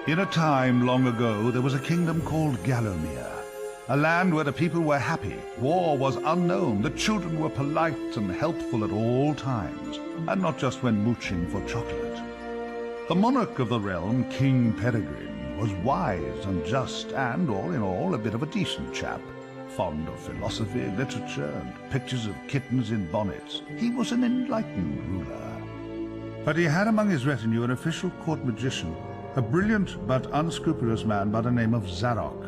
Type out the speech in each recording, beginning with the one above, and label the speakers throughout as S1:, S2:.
S1: In a time long ago, there was a kingdom called Gallowmere, a land where the people were happy, war was unknown, the children were polite and helpful at all times, and not just when mooching for chocolate. The monarch of the realm, King Peregrine, was wise and just and, all in all, a bit of a decent chap, fond of philosophy, literature, and pictures of kittens in bonnets. He was an enlightened ruler. But he had among his retinue an official court magician, a brilliant but unscrupulous man by the name of Zarok.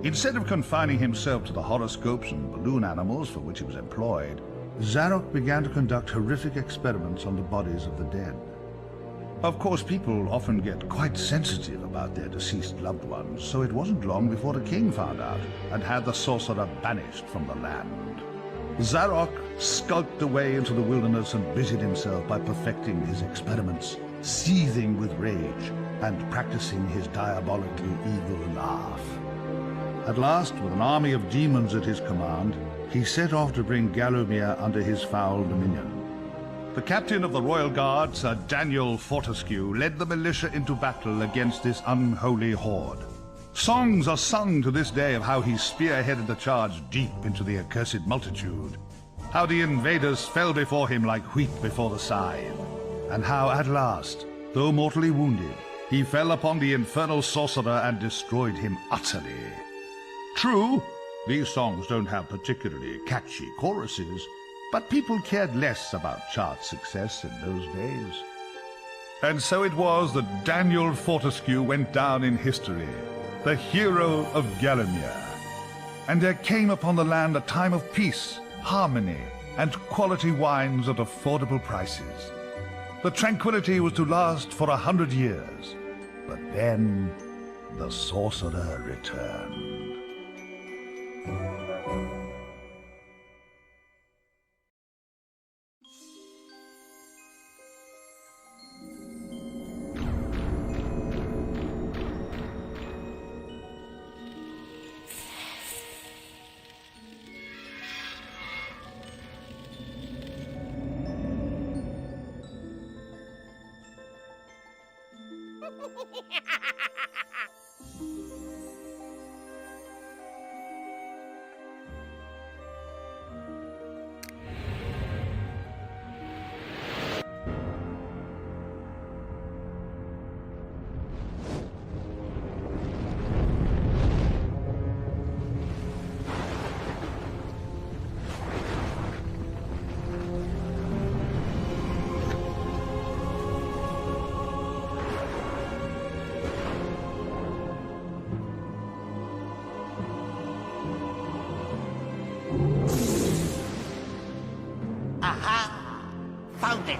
S1: Instead of confining himself to the horoscopes and balloon animals for which he was employed, Zarok began to conduct horrific experiments on the bodies of the dead. Of course, people often get quite sensitive about their deceased loved ones, so it wasn't long before the king found out and had the sorcerer banished from the land. Zarok skulked away into the wilderness and busied himself by perfecting his experiments, seething with rage and practicing his diabolically evil laugh. At last, with an army of demons at his command, he set off to bring Gallowmere under his foul dominion. The captain of the Royal Guard, Sir Daniel Fortescue, led the militia into battle against this unholy horde. Songs are sung to this day of how he spearheaded the charge deep into the accursed multitude, how the invaders fell before him like wheat before the scythe, and how at last, though mortally wounded, he fell upon the infernal sorcerer and destroyed him utterly. True, these songs don't have particularly catchy choruses, but people cared less about chart success in those days. And so it was that Daniel Fortescue went down in history, the hero of Gallowmere. And there came upon the land a time of peace, harmony, and quality wines at affordable prices. The tranquility was to last for 100 years, but then the sorcerer returned.
S2: Found it!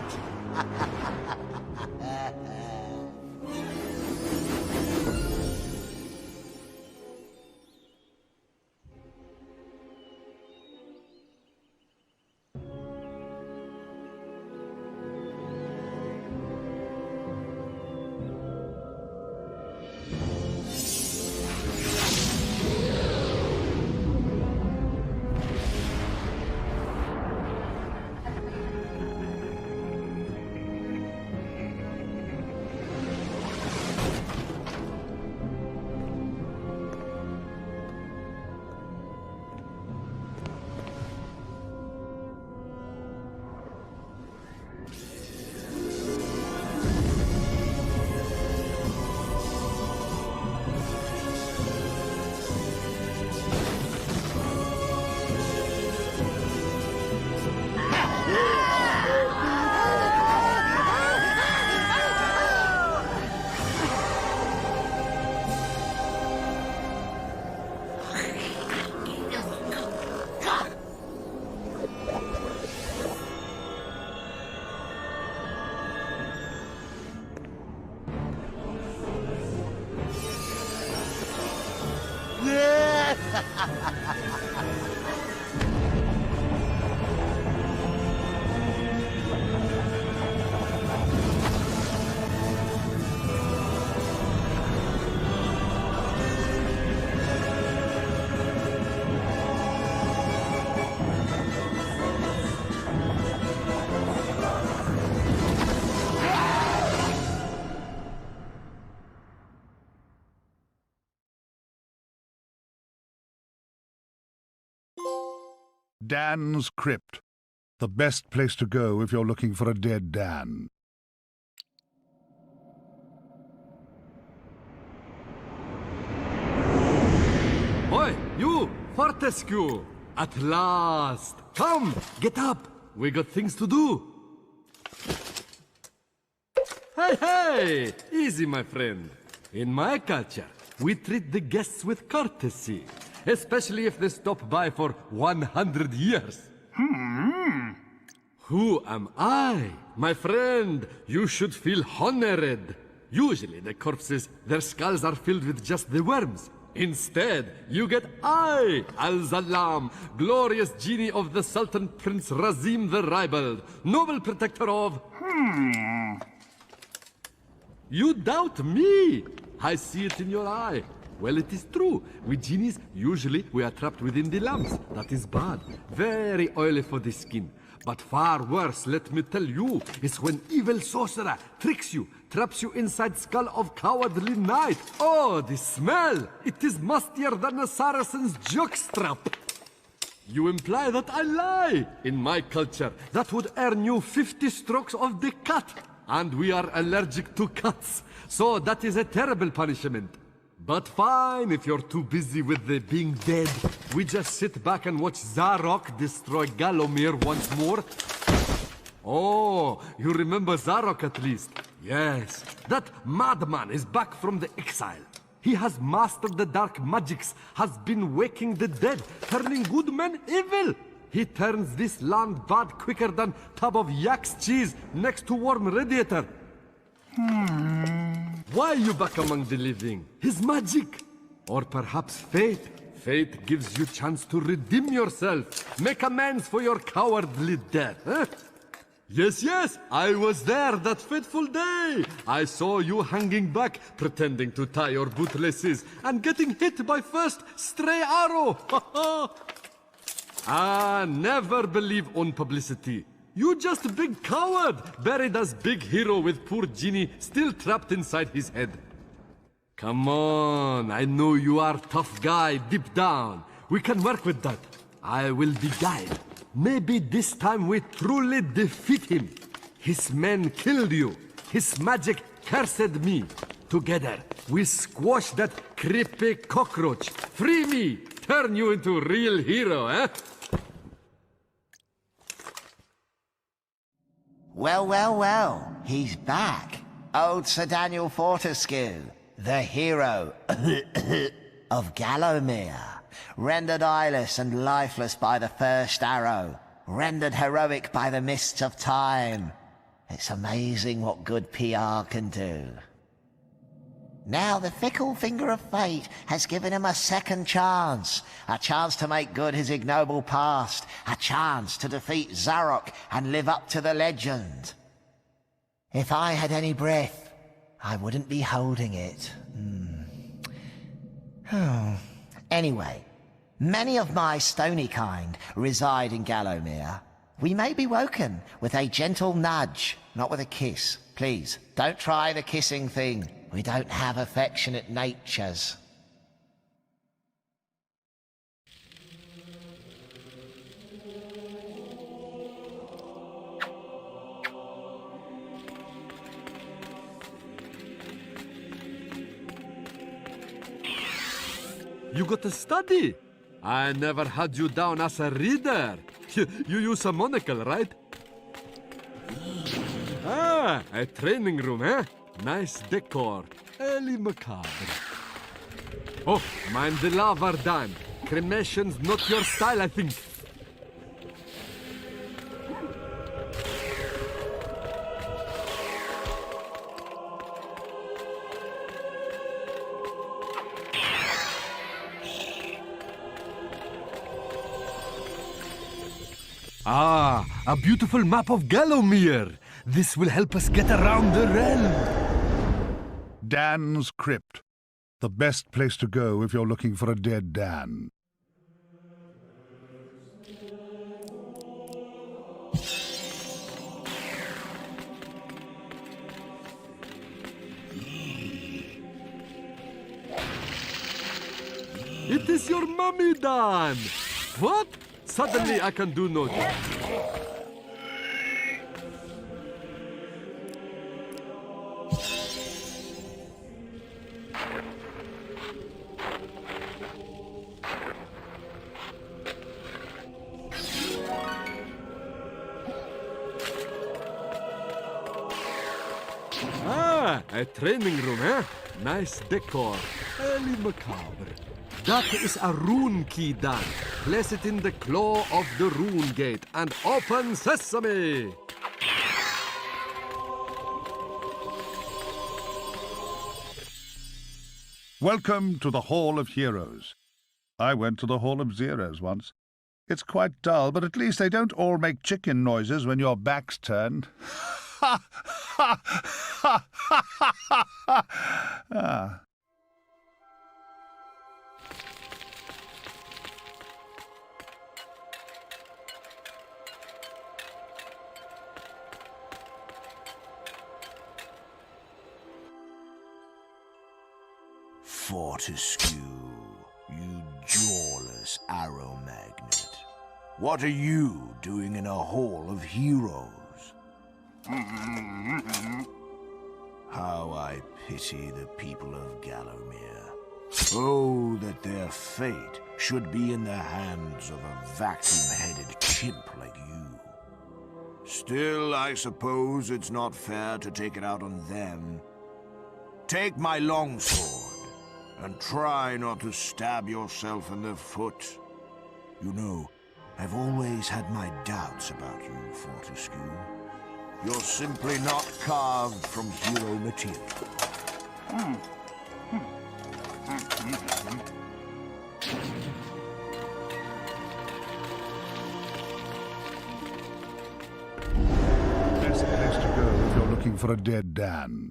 S1: Dan's Crypt. The best place to go if you're looking for a dead Dan.
S2: Oi, you! Fortescue! At last! Come, get up! We got things to do! Hey, hey! Easy, my friend. In my culture, we treat the guests with courtesy, especially if they stop by for 100 years. Who am I? My friend, you should feel honored. Usually the corpses, their skulls are filled with just the worms. Instead, you get I, Al-Zalam, glorious genie of the Sultan Prince Razim the Ribald, noble protector of... You doubt me? I see it in your eye. Well, it is true. With genies, usually we are trapped within the lamps. That is bad. Very oily for the skin. But far worse, let me tell you, is when evil sorcerer tricks you, traps you inside skull of cowardly knight. Oh, the smell! It is mustier than a Saracen's jockstrap. You imply that I lie. In my culture, that would earn you 50 strokes of the cut. And we are allergic to cuts, so that is a terrible punishment. But fine, if you're too busy with the being dead, we just sit back and watch Zarok destroy Gallowmere once more. Oh, you remember Zarok at least? Yes, that madman is back from the exile. He has mastered the dark magics, has been waking the dead, turning good men evil. He turns this land bad quicker than tub of yak's cheese next to warm radiator. Why are you back among the living? His magic. Or perhaps fate. Fate gives you chance to redeem yourself. Make amends for your cowardly death, huh? Yes, yes, I was there that fateful day. I saw you hanging back, pretending to tie your bootlaces, and getting hit by first stray arrow. Ah, never believe on publicity. You just a big coward, buried as big hero with poor genie still trapped inside his head. Come on, I know you are tough guy deep down. We can work with that. I will be guide. Maybe this time we truly defeat him. His men killed you. His magic cursed me. Together, we squash that creepy cockroach. Free me! Turn you into a real hero, eh?
S3: Well, well, well, he's back. Old Sir Daniel Fortescue, the hero of Gallowmere, rendered eyeless and lifeless by the first arrow, rendered heroic by the mists of time. It's amazing what good PR can do. Now the fickle finger of fate has given him a second chance. A chance to make good his ignoble past. A chance to defeat Zarok and live up to the legend. If I had any breath, I wouldn't be holding it. Anyway, many of my stony kind reside in Gallowmere. We may be woken with a gentle nudge, not with a kiss. Please, don't try the kissing thing. We don't have affectionate natures.
S2: You got to study. I never had you down as a reader. You use a monocle, right? Ah, a training room, eh? Nice decor. Early macabre. Oh, mind the lava done. Cremation's not your style, I think. Ah, a beautiful map of Gallowmere. This will help us get around the realm.
S1: Dan's Crypt. The best place to go if you're looking for a dead Dan.
S2: It is your mummy, Dan. What? Suddenly I can do no joke. Ah, a training room, eh? Nice decor. Early macabre. That is a rune key, Dan. Place it in the claw of the rune gate and open sesame.
S1: Welcome to the Hall of Heroes. I went to the Hall of Zeros once. It's quite dull, but at least they don't all make chicken noises when your back's turned. Ha! Ha! Ha! Ha! Ha! Ha! Ah.
S4: Fortescue, you jawless arrow magnet. What are you doing in a hall of heroes? How I pity the people of Gallowmere. Oh, that their fate should be in the hands of a vacuum-headed chimp like you. Still, I suppose it's not fair to take it out on them. Take my longsword. And try not to stab yourself in the foot. You know, I've always had my doubts about you, Fortescue. You're simply not carved from hero material.
S1: Best place to go if you're looking for a dead Dan.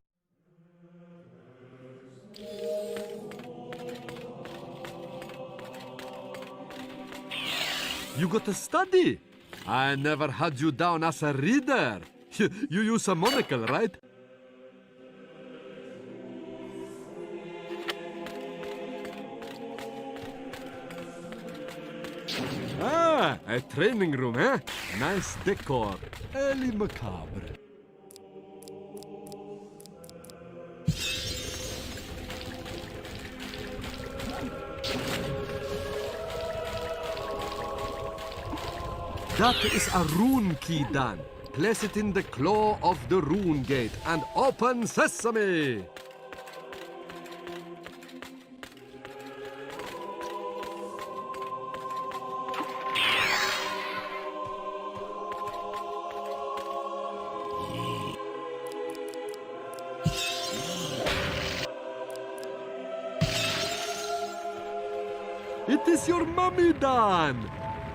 S2: You got to study. I never had you down as a reader. You use a monocle, right? Ah, a training room, eh? Nice decor. Early macabre. That is a rune key, Dan. Place it in the claw of the rune gate and open sesame. It is your mummy, Dan.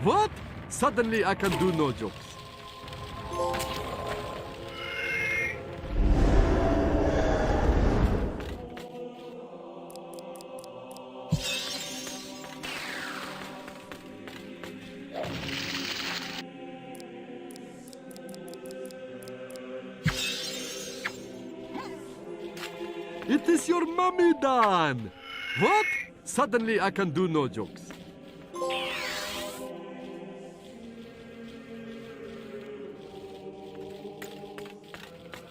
S2: What? Suddenly I can do no jokes. It is your mummy, Dan. What? Suddenly I can do no jokes.